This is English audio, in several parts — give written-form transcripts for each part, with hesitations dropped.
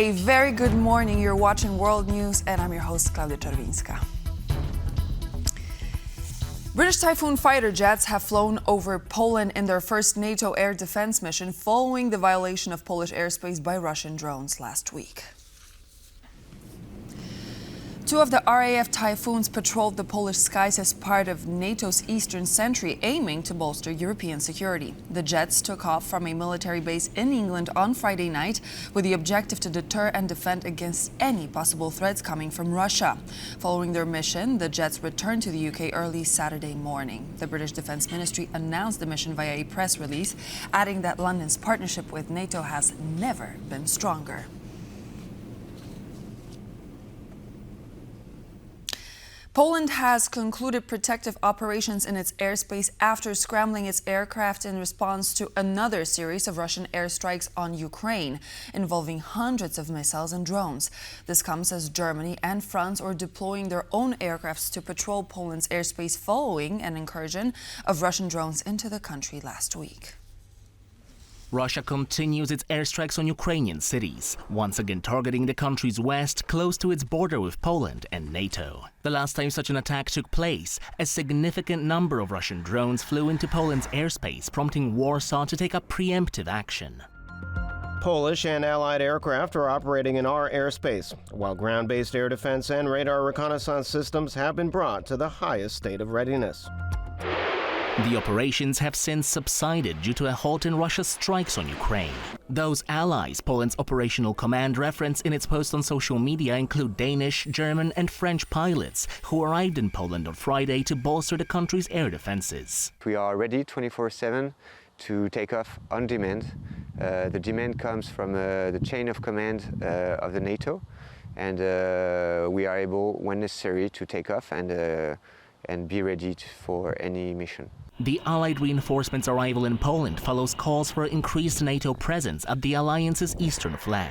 A very good morning. You're watching World News, and I'm your host, Klaudia Czerwińska. British Typhoon fighter jets have flown over Poland in their first NATO air defense mission following the violation of Polish airspace by Russian drones last week. Two of the RAF Typhoons patrolled the Polish skies as part of NATO's Eastern Sentry, aiming to bolster European security. The jets took off from a military base in England on Friday night with the objective to deter and defend against any possible threats coming from Russia. Following their mission, the jets returned to the UK early Saturday morning. The British Defence Ministry announced the mission via a press release, adding that London's partnership with NATO has never been stronger. Poland has concluded protective operations in its airspace after scrambling its aircraft in response to another series of Russian airstrikes on Ukraine, involving hundreds of missiles and drones. This comes as Germany and France are deploying their own aircrafts to patrol Poland's airspace following an incursion of Russian drones into the country last week. Russia continues its airstrikes on Ukrainian cities, once again targeting the country's west, close to its border with Poland and NATO. The last time such an attack took place, a significant number of Russian drones flew into Poland's airspace, prompting Warsaw to take up preemptive action. Polish and Allied aircraft are operating in our airspace, while ground-based air defense and radar reconnaissance systems have been brought to the highest state of readiness. The operations have since subsided due to a halt in Russia's strikes on Ukraine. Those allies Poland's operational command reference in its post on social media include Danish, German and French pilots who arrived in Poland on Friday to bolster the country's air defenses. We are ready 24/7 to take off on demand. The demand comes from the chain of command of the NATO, and we are able, when necessary, to take off and be ready for any mission. The Allied reinforcements' arrival in Poland follows calls for increased NATO presence at the alliance's eastern flank.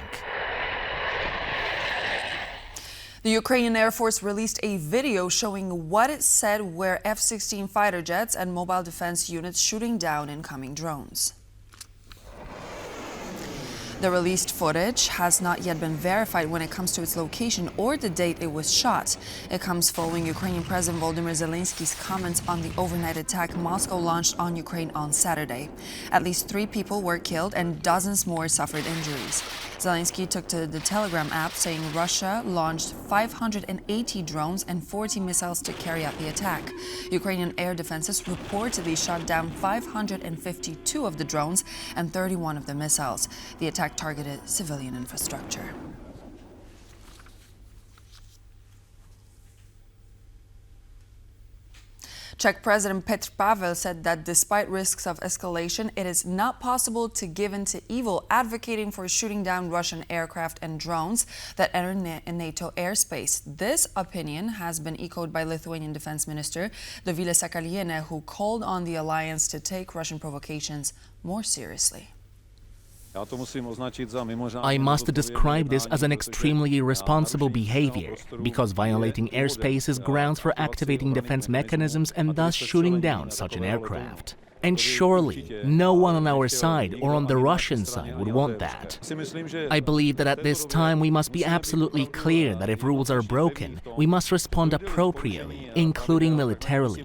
The Ukrainian Air Force released a video showing what it said were F-16 fighter jets and mobile defense units shooting down incoming drones. The released footage has not yet been verified when it comes to its location or the date it was shot. It comes following Ukrainian President Volodymyr Zelensky's comments on the overnight attack Moscow launched on Ukraine on Saturday. At least 3 people were killed and dozens more suffered injuries. Zelensky took to the Telegram app saying Russia launched 580 drones and 40 missiles to carry out the attack. Ukrainian air defenses reportedly shot down 552 of the drones and 31 of the missiles. The attack targeted civilian infrastructure. Czech President Petr Pavel said that despite risks of escalation, it is not possible to give in to evil, advocating for shooting down Russian aircraft and drones that enter NATO airspace. This opinion has been echoed by Lithuanian Defense Minister Dovilė Sakalienė, who called on the alliance to take Russian provocations more seriously. I must describe this as an extremely irresponsible behavior, because violating airspace is grounds for activating defense mechanisms and thus shooting down such an aircraft. And surely, no one on our side or on the Russian side would want that. I believe that at this time we must be absolutely clear that if rules are broken, we must respond appropriately, including militarily.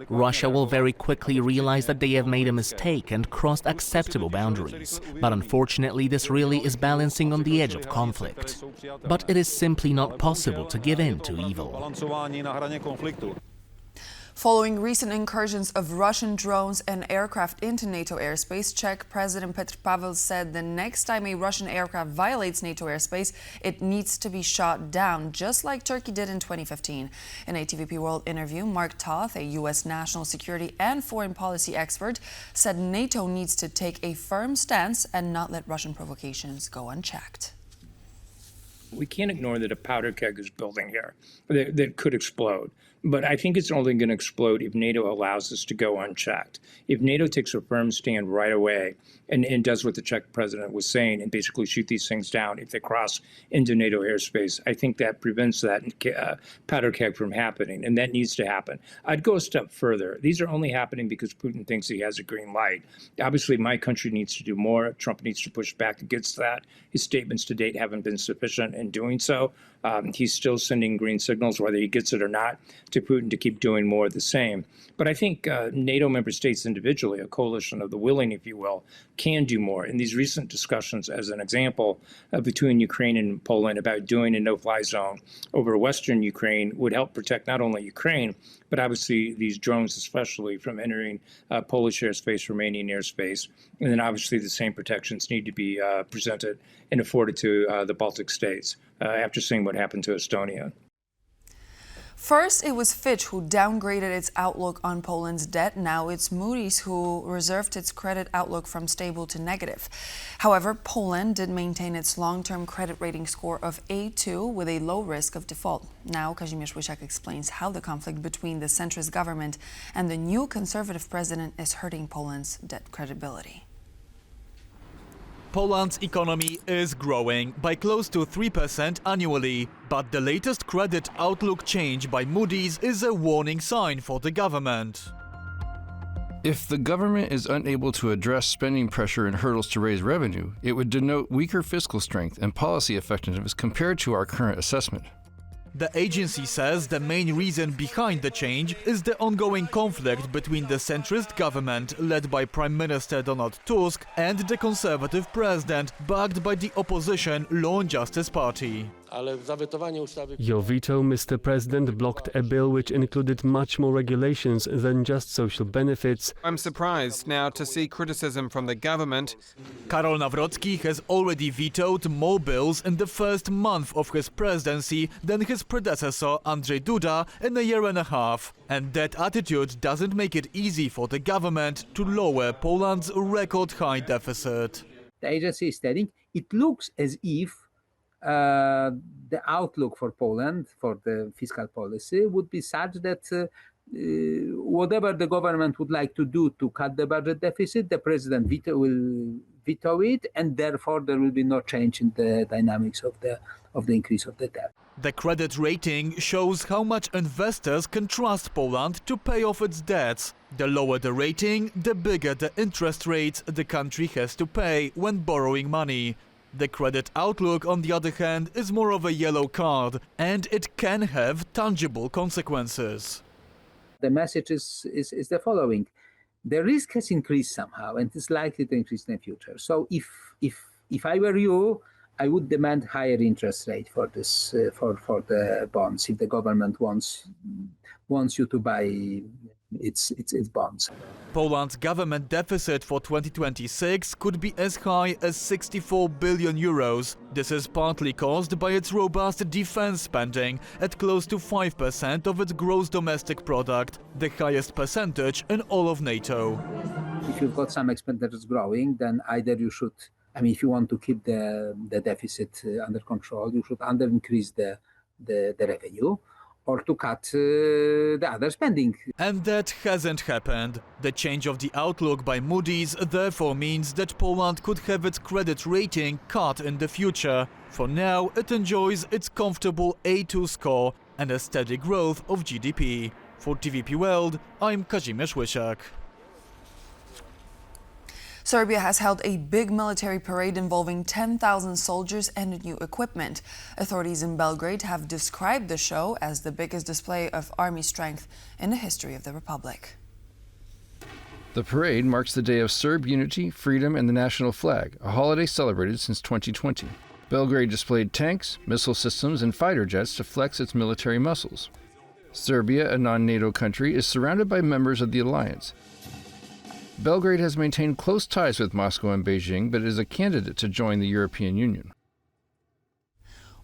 Russia will very quickly realize that they have made a mistake and crossed acceptable boundaries. But unfortunately, this really is balancing on the edge of conflict. But it is simply not possible to give in to evil. Following recent incursions of Russian drones and aircraft into NATO airspace, Czech President Petr Pavel said the next time a Russian aircraft violates NATO airspace, it needs to be shot down, just like Turkey did in 2015. In a TVP World interview, Mark Toth, a U.S. national security and foreign policy expert, said NATO needs to take a firm stance and not let Russian provocations go unchecked. We can't ignore that a powder keg is building here that could explode. But I think it's only going to explode if NATO allows this to go unchecked. If NATO takes a firm stand right away and does what the Czech president was saying and basically shoot these things down if they cross into NATO airspace, I think that prevents that powder keg from happening, and that needs to happen. I'd go a step further. These are only happening because Putin thinks he has a green light. Obviously, my country needs to do more. Trump needs to push back against that. His statements to date haven't been sufficient in doing so. He's still sending green signals, whether he gets it or not, to Putin to keep doing more of the same. But I think NATO member states individually, a coalition of the willing, if you will, can do more. In these recent discussions, as an example, between Ukraine and Poland about doing a no-fly zone over Western Ukraine would help protect not only Ukraine, but obviously these drones especially from entering Polish airspace, Romanian airspace. And then obviously the same protections need to be presented and afforded to the Baltic states after seeing what happened to Estonia. First, it was Fitch who downgraded its outlook on Poland's debt. Now it's Moody's who reserved its credit outlook from stable to negative. However, Poland did maintain its long-term credit rating score of A2 with a low risk of default. Now, Kazimierz Łysiak explains how the conflict between the centrist government and the new conservative president is hurting Poland's debt credibility. Poland's economy is growing by close to 3% annually, but the latest credit outlook change by Moody's is a warning sign for the government. If the government is unable to address spending pressure and hurdles to raise revenue, it would denote weaker fiscal strength and policy effectiveness compared to our current assessment. The agency says the main reason behind the change is the ongoing conflict between the centrist government led by Prime Minister Donald Tusk and the conservative president backed by the opposition Law and Justice Party. Your veto, Mr. President, blocked a bill which included much more regulations than just social benefits. I'm surprised now to see criticism from the government. Karol Nawrocki has already vetoed more bills in the first month of his presidency than his predecessor Andrzej Duda in a year and a half. And that attitude doesn't make it easy for the government to lower Poland's record-high deficit. The agency is stating it looks as if the outlook for Poland, for the fiscal policy, would be such that whatever the government would like to do to cut the budget deficit, the president will veto it, and therefore there will be no change in the dynamics of the increase of the debt. The credit rating shows how much investors can trust Poland to pay off its debts. The lower the rating, the bigger the interest rates the country has to pay when borrowing money. The credit outlook, on the other hand, is more of a yellow card, and it can have tangible consequences. The message is the following. The risk has increased somehow and is likely to increase in the future. So if I were you, I would demand higher interest rate for this for the bonds if the government wants you to buy its bonds. Poland's government deficit for 2026 could be as high as 64 billion euros. This is partly caused by its robust defense spending at close to 5% of its gross domestic product, the highest percentage in all of NATO. If you've got some expenditures growing, then either you should, if you want to keep the deficit under control, you should increase the revenue, or to cut the other spending. And that hasn't happened. The change of the outlook by Moody's therefore means that Poland could have its credit rating cut in the future. For now, it enjoys its comfortable A2 score and a steady growth of GDP. For TVP World, I'm Kazimierz Łysiak. Serbia has held a big military parade involving 10,000 soldiers and new equipment. Authorities in Belgrade have described the show as the biggest display of army strength in the history of the republic. The parade marks the day of Serb unity, freedom, and the national flag, a holiday celebrated since 2020. Belgrade displayed tanks, missile systems, and fighter jets to flex its military muscles. Serbia, a non-NATO country, is surrounded by members of the alliance. Belgrade has maintained close ties with Moscow and Beijing, but is a candidate to join the European Union.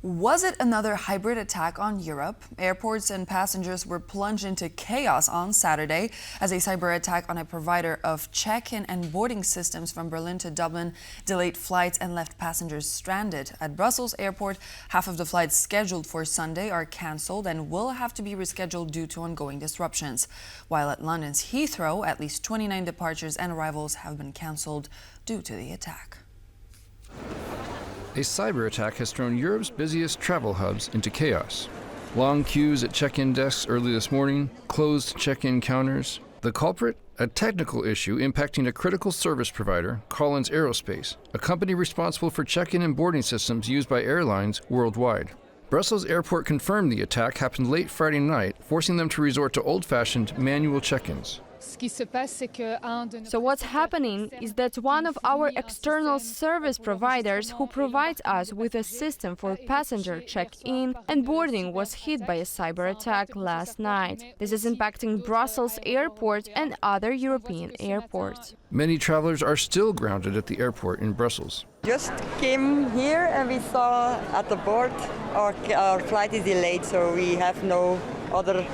Was it another hybrid attack on Europe? Airports and passengers were plunged into chaos on Saturday as a cyber attack on a provider of check-in and boarding systems from Berlin to Dublin delayed flights and left passengers stranded. At Brussels Airport, half of the flights scheduled for Sunday are cancelled and will have to be rescheduled due to ongoing disruptions. While at London's Heathrow, at least 29 departures and arrivals have been cancelled due to the attack. A cyber attack has thrown Europe's busiest travel hubs into chaos. Long queues at check-in desks early this morning, closed check-in counters. The culprit? A technical issue impacting a critical service provider, Collins Aerospace, a company responsible for check-in and boarding systems used by airlines worldwide. Brussels Airport confirmed the attack happened late Friday night, forcing them to resort to old-fashioned manual check-ins. So what's happening is that one of our external service providers who provides us with a system for passenger check-in and boarding was hit by a cyber attack last night. This is impacting Brussels Airport and other European airports. Many travelers are still grounded at the airport in Brussels. Just came here and we saw at the board our flight is delayed, so we have no other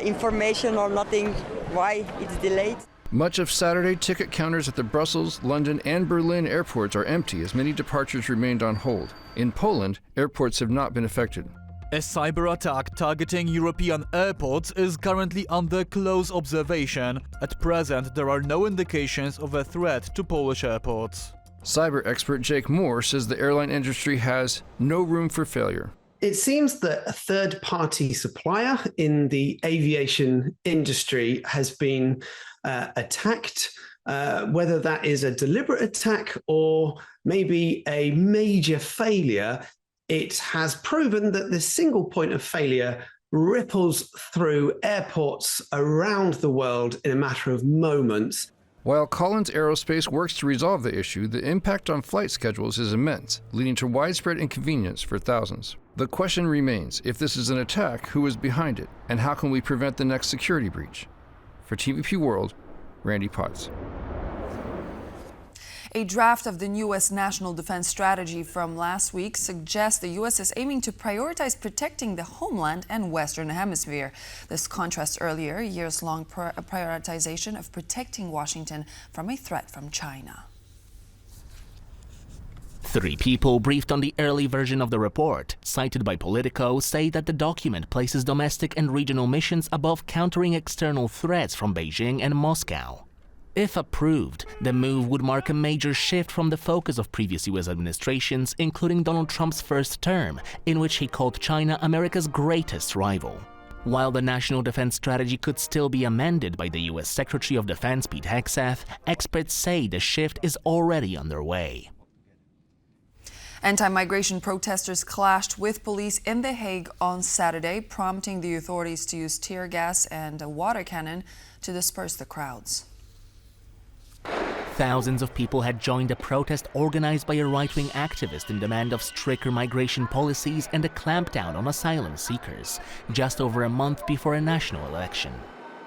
information or nothing why it's delayed. Much of Saturday, ticket counters at the Brussels, London, and Berlin airports are empty as many departures remained on hold. In Poland, airports have not been affected. A cyber attack targeting European airports is currently under close observation. At present, there are no indications of a threat to Polish airports. Cyber expert Jake Moore says the airline industry has no room for failure. It seems that a third-party supplier in the aviation industry has been attacked, whether that is a deliberate attack or maybe a major failure. It has proven that the single point of failure ripples through airports around the world in a matter of moments. While Collins Aerospace works to resolve the issue, the impact on flight schedules is immense, leading to widespread inconvenience for thousands. The question remains, if this is an attack, who is behind it, and how can we prevent the next security breach? For TVP World, Randy Potts. A draft of the U.S. National Defense Strategy from last week suggests the U.S. is aiming to prioritize protecting the homeland and Western Hemisphere. This contrasts earlier years-long prioritization of protecting Washington from a threat from China. 3 people briefed on the early version of the report, cited by Politico, say that the document places domestic and regional missions above countering external threats from Beijing and Moscow. If approved, the move would mark a major shift from the focus of previous U.S. administrations, including Donald Trump's first term, in which he called China America's greatest rival. While the National Defense Strategy could still be amended by the U.S. Secretary of Defense Pete Hegseth, experts say the shift is already underway. Anti-migration protesters clashed with police in The Hague on Saturday, prompting the authorities to use tear gas and a water cannon to disperse the crowds. Thousands of people had joined a protest organized by a right-wing activist in demand of stricter migration policies and a clampdown on asylum seekers, just over a month before a national election.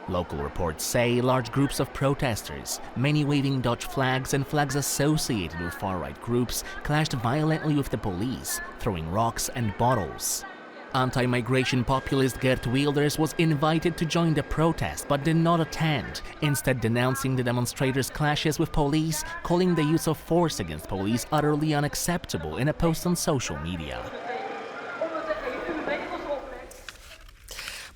Local reports say large groups of protesters, many waving Dutch flags and flags associated with far-right groups, clashed violently with the police, throwing rocks and bottles. Anti-migration populist Geert Wilders was invited to join the protest but did not attend, instead denouncing the demonstrators' clashes with police, calling the use of force against police utterly unacceptable in a post on social media.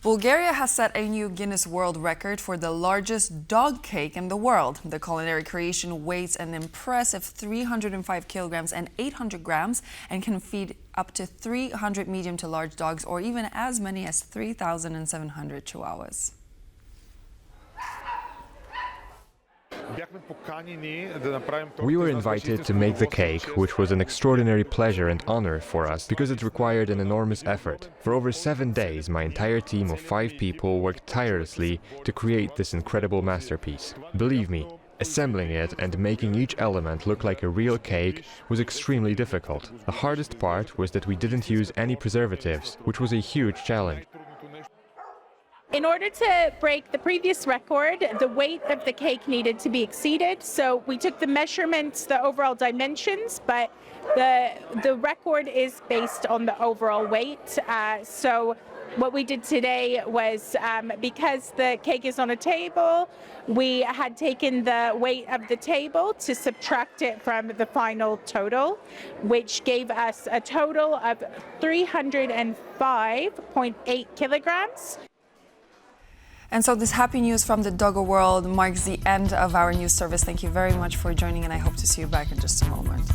Bulgaria has set a new Guinness World Record for the largest dog cake in the world. The culinary creation weighs an impressive 305 kilograms and 800 grams and can feed up to 300 medium to large dogs or even as many as 3,700 chihuahuas. We were invited to make the cake, which was an extraordinary pleasure and honor for us because it required an enormous effort. For over 7 days, my entire team of 5 people worked tirelessly to create this incredible masterpiece. Believe me, assembling it and making each element look like a real cake was extremely difficult. The hardest part was that we didn't use any preservatives, which was a huge challenge. In order to break the previous record, the weight of the cake needed to be exceeded. So we took the measurements, the overall dimensions, but the record is based on the overall weight. So what we did today was, because the cake is on a table, we had taken the weight of the table to subtract it from the final total, which gave us a total of 305.8 kilograms. And so this happy news from the Doggo world marks the end of our news service. Thank you very much for joining, and I hope to see you back in just a moment.